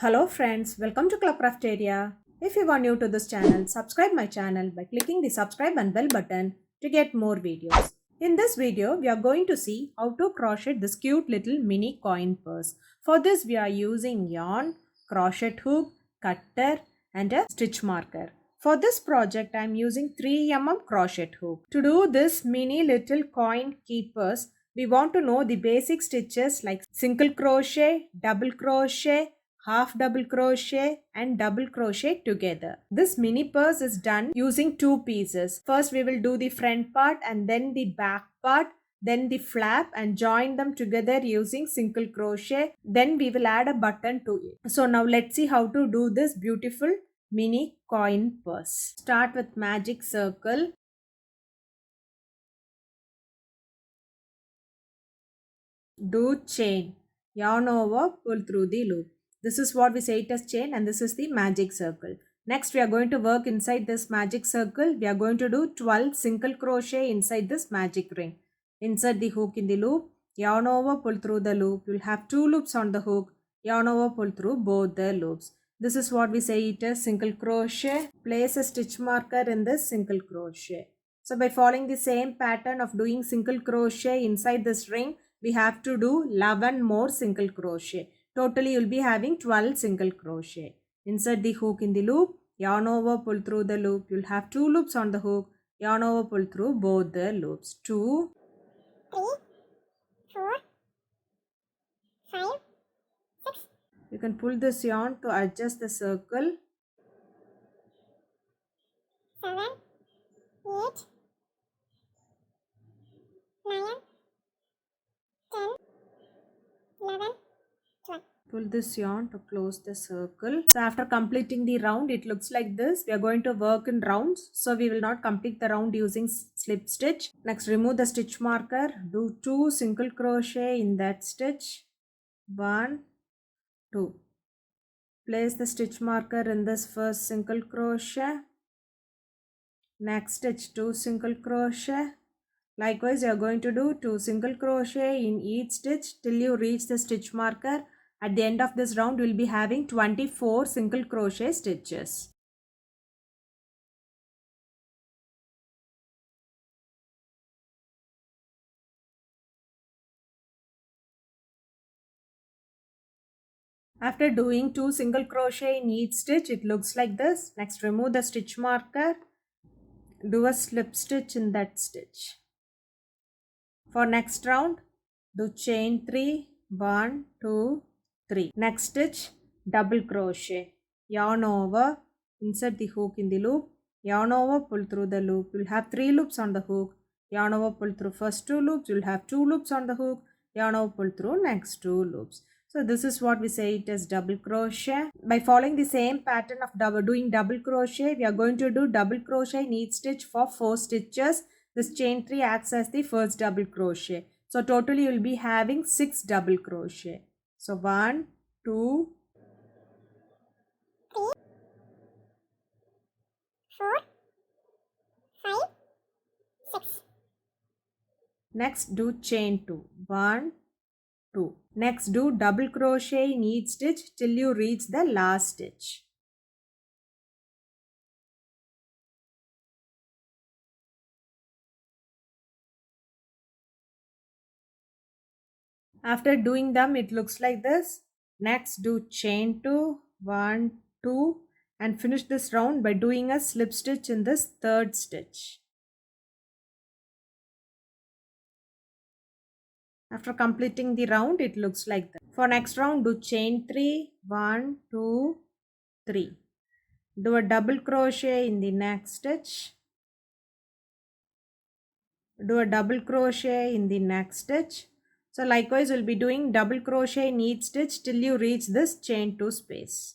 Hello friends, welcome to Club Crafteria. If you are new to this channel, subscribe my channel by clicking the subscribe and bell button to get more videos. In this video, we are going to see how to crochet this cute little mini coin purse. For this, we are using yarn, crochet hook, cutter and a stitch marker. For this project, I am using 3mm crochet hook. To do this mini little coin keepers, we want to know the basic stitches like single crochet, double crochet, half double crochet and double crochet together. This mini purse is done using two pieces. First we will do the front part and then the back part, then the flap and join them together using single crochet. Then we will add a button to it. So now let's see how to do this beautiful mini coin purse. Start with magic circle. Do chain. Yarn over, pull through the loop. This is what we say it as chain and this is the magic circle. Next we are going to work inside this magic circle. We are going to do 12 single crochet inside this magic ring. Insert the hook in the loop. Yarn over, pull through the loop. You will have 2 loops on the hook. Yarn over, pull through both the loops. This is what we say it as single crochet. Place a stitch marker in this single crochet. So by following the same pattern of doing single crochet inside this ring, we have to do 11 more single crochet. Totally you will be having 12 single crochet. Insert the hook in the loop, yarn over, pull through the loop. You will have 2 loops on the hook, yarn over, pull through both the loops. 2, 3, 4, 5, 6. You can pull this yarn to adjust the circle. 7, 8, 9, 10, 11, 12. Pull this yarn to close the circle. So after completing the round, it looks like this. We are going to work in rounds. So we will not complete the round using slip stitch. Next, remove the stitch marker. Do 2 single crochet in that stitch. 1, 2. Place the stitch marker in this first single crochet. Next stitch 2 single crochet. Likewise, you are going to do 2 single crochet in each stitch till you reach the stitch marker. At the end of this round, we will be having 24 single crochet stitches. After doing 2 single crochet in each stitch, it looks like this. Next, remove the stitch marker. Do a slip stitch in that stitch. For next round, do chain 3, 1, 2, 3. Next stitch, double crochet. Yarn over, insert the hook in the loop. Yarn over, pull through the loop. You will have 3 loops on the hook. Yarn over, pull through first 2 loops. You will have 2 loops on the hook. Yarn over, pull through next 2 loops. So this is what we say it as double crochet. By following the same pattern of doing double crochet, we are going to do double crochet in each stitch for 4 stitches. This chain 3 acts as the first double crochet. So totally you will be having 6 double crochet. So 1, 2, 3, 4, 5, 6. next do chain 2. 1, 2. Next do double crochet in each stitch till you reach the last stitch. After doing them, it looks like this. Next do chain 2, 1, 2 and finish this round by doing a slip stitch in this third stitch. After completing the round, it looks like that. For next round, do chain 3, 1, 2, 3. Do a double crochet in the next stitch. Do a double crochet in the next stitch. So likewise, we'll be doing double crochet in each stitch till you reach this chain 2 space.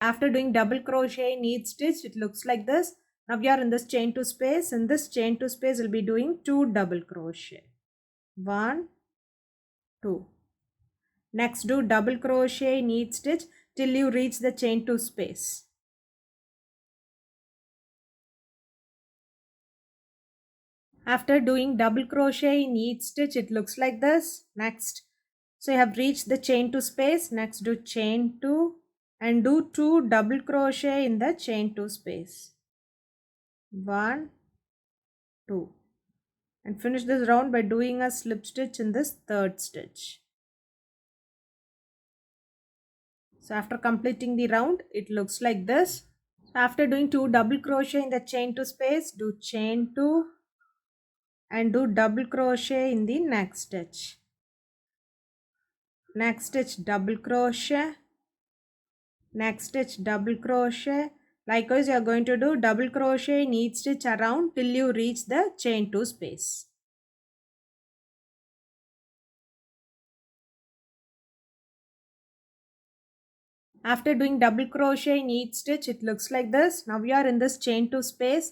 After doing double crochet in each stitch, it looks like this. Now we are in this chain 2 space. In this chain 2 space, we'll be doing 2 double crochet. 1, 2. Next, do double crochet in each stitch till you reach the chain 2 space. After doing double crochet in each stitch, it looks like this. Next, so you have reached the chain 2 space. Next, do chain 2 and do 2 double crochet in the chain 2 space. 1, 2. And finish this round by doing a slip stitch in this third stitch. So after completing the round, it looks like this. After doing 2 double crochet in the chain 2 space, do chain 2 and do double crochet in the next stitch. Next stitch double crochet, next stitch double crochet. Likewise, you are going to do double crochet in each stitch around till you reach the chain 2 space. After doing double crochet in each stitch, it looks like this. Now we are in this chain 2 space.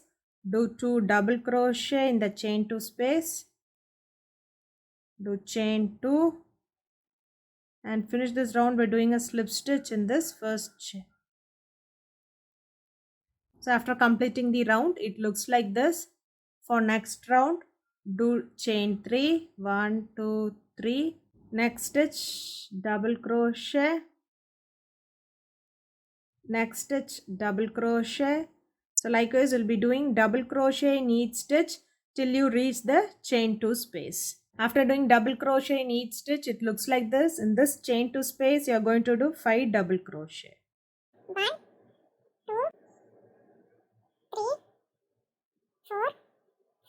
Do 2 double crochet in the chain 2 space. Do chain 2 and finish this round by doing a slip stitch in this first chain. So after completing the round, it looks like this. For next round, do chain 3, 1, 2, 3. Next stitch double crochet, next stitch double crochet. So likewise, you'll be doing double crochet in each stitch till you reach the chain 2 space. After doing double crochet in each stitch, it looks like this. In this chain 2 space, you are going to do 5 double crochet. 1, 2, 3, 4,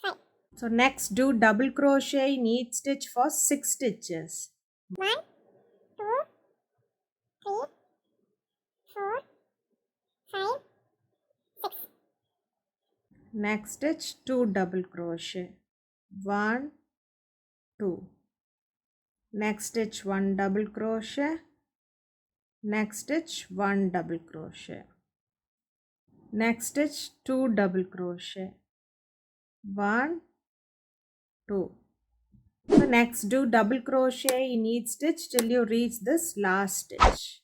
5. So next, do double crochet in each stitch for 6 stitches. 1, 2, 3, 4, 5, 6. Next stitch 2 double crochet. 1, 2. Next stitch 1 double crochet. Next stitch 1 double crochet. Next stitch 2 double crochet. 1, 2. So next, do double crochet in each stitch till you reach this last stitch.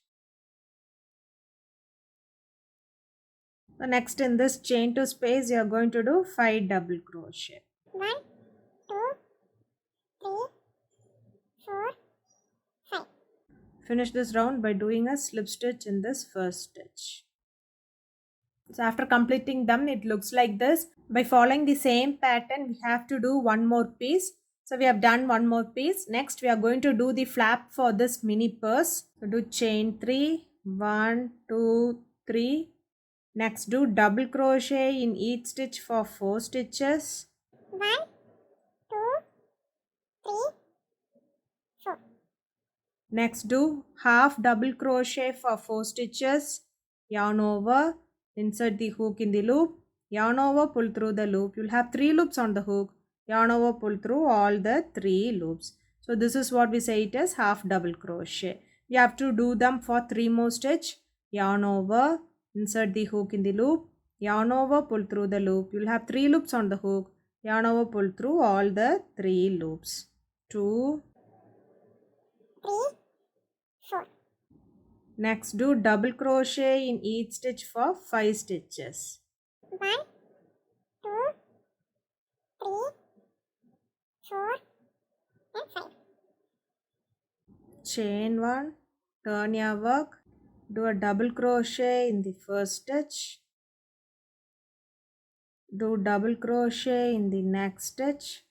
So next, in this chain 2 space, you are going to do 5 double crochet. 1, 2, 3, 4, 5. Finish this round by doing a slip stitch in this first stitch. So after completing them, it looks like this. By following the same pattern, we have to do one more piece. So we have done one more piece. Next, we are going to do the flap for this mini purse. So do chain 3, 1, 2, 3. Next, do double crochet in each stitch for 4 stitches. 1, 2, 3, 4. Next, do half double crochet for 4 stitches. Yarn over, insert the hook in the loop. Yarn over, pull through the loop. You'll have 3 loops on the hook. Yarn over, pull through all the 3 loops. So this is what we say it as half double crochet. You have to do them for 3 more stitch. Yarn over, insert the hook in the loop. Yarn over, pull through the loop. You'll have 3 loops on the hook. Yarn over, pull through all the 3 loops. 2, 3, 4. Next, do double crochet in each stitch for 5 stitches. 1, 2, 3, 4, and 5. Chain 1, turn your work, do a double crochet in the first stitch, do double crochet in the next stitch.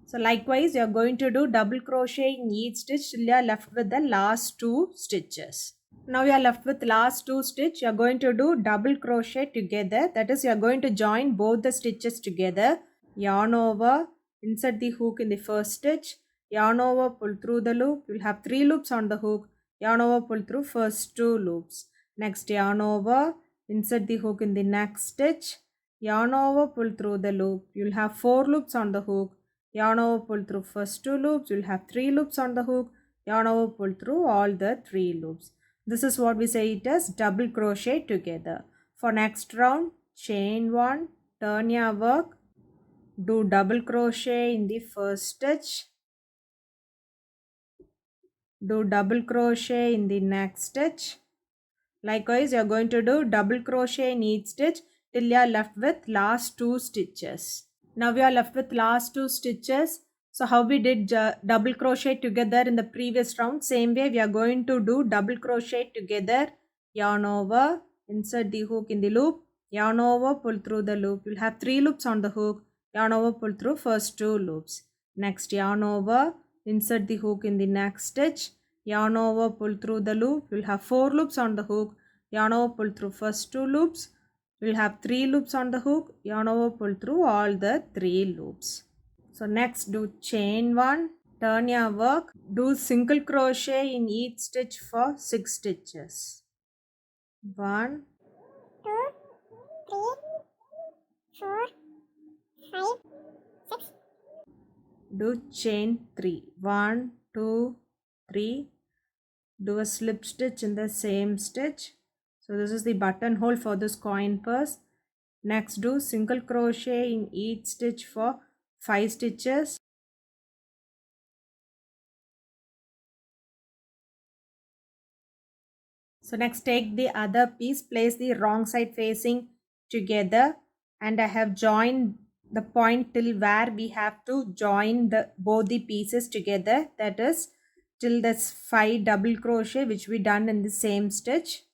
So likewise, you are going to do double crochet in each stitch till you are left with the last 2 stitches. Now you are left with last 2 stitch. You are going to do double crochet together. That is, you are going to join both the stitches together. Yarn over, insert the hook in the first stitch. Yarn over, pull through the loop. You will have 3 loops on the hook. Yarn over, pull through first 2 loops. Next, yarn over, insert the hook in the next stitch. Yarn over, pull through the loop. You will have 4 loops on the hook. Yarn over, pull through first 2 loops. You will have 3 loops on the hook. Yarn over, pull through all the 3 loops. This is what we say it as double crochet together. For next round, chain 1, turn your work, do double crochet in the first stitch, do double crochet in the next stitch. Likewise, you are going to do double crochet in each stitch till you are left with last 2 stitches. Now we are left with last 2 stitches. So how we did double crochet together in the previous round, same way we are going to do double crochet together. Yarn over, insert the hook in the loop, yarn over, pull through the loop. You'll have 3 loops on the hook, yarn over, pull through first 2 loops. Next yarn over, insert the hook in the next stitch, yarn over, pull through the loop. You'll have 4 loops on the hook, yarn over, pull through first 2 loops. We'll have 3 loops on the hook, yarn over, pull through all the 3 loops. So next do chain 1, turn your work, do single crochet in each stitch for 6 stitches. 1, 2, 3, 4, 5, 6. Do chain 3, 1, 2, 3, do a slip stitch in the same stitch. So this is the buttonhole for this coin purse. Next do single crochet in each stitch for 5 stitches. So next take the other piece, place the wrong side facing together, and I have joined the point till where we have to join both the pieces together, that is till this 5 double crochet which we done in the same stitch.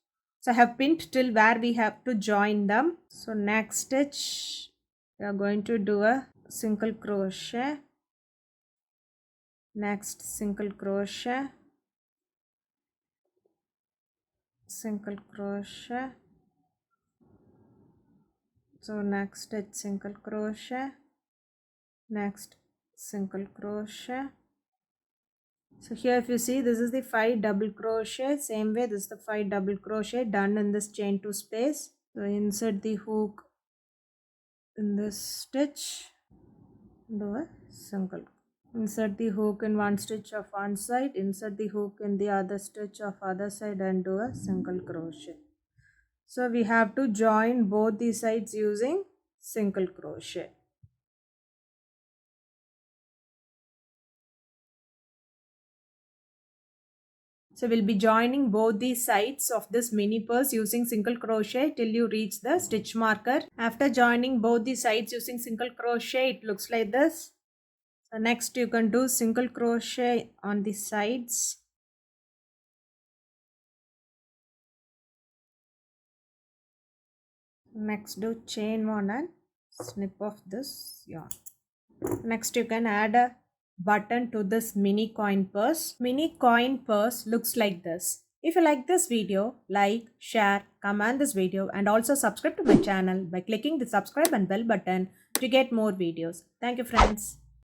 So I have pinned till where we have to join them. So next stitch we are going to do a single crochet, next single crochet, single crochet. So next stitch single crochet, next single crochet. So here if you see, this is the 5 double crochet, same way this is the 5 double crochet done in this chain 2 space. So insert the hook in this stitch, do a single, insert the hook in one stitch of one side, insert the hook in the other stitch of other side and do a single crochet. So we have to join both the sides using single crochet. So we'll be joining both the sides of this mini purse using single crochet till you reach the stitch marker. After joining both the sides using single crochet, it looks like this. So next you can do single crochet on the sides. Next do chain 1 and snip off this yarn. Next you can add a button to this mini coin purse. Mini coin purse looks like this. If you like this video, like, share, comment this video and also subscribe to my channel by clicking the subscribe and bell button to get more videos. Thank you friends.